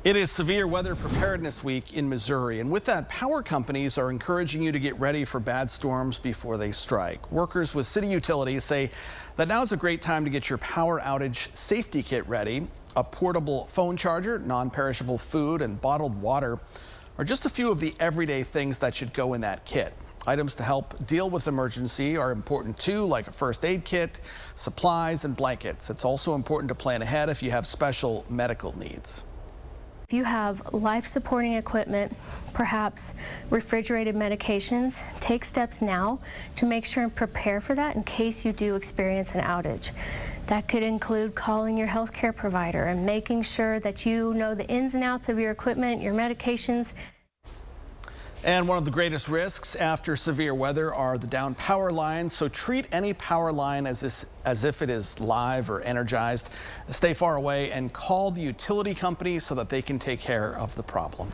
It is Severe Weather Preparedness Week in Missouri, and with that, power companies are encouraging you to get ready for bad storms before they strike. Workers with city utilities say that now is a great time to get your power outage safety kit ready. A portable phone charger, non-perishable food, and bottled water are just a few of the everyday things that should go in that kit. Items to help deal with emergency are important too, like a first aid kit, supplies, and blankets. It's also important to plan ahead if you have special medical needs. If you have life-supporting equipment, perhaps refrigerated medications, take steps now to make sure and prepare for that in case you do experience an outage. That could include calling your healthcare provider and making sure that you know the ins and outs of your equipment, your medications. And one of the greatest risks after severe weather are the down power lines. So treat any power line as if it is live or energized. Stay far away and call the utility company so that they can take care of the problem.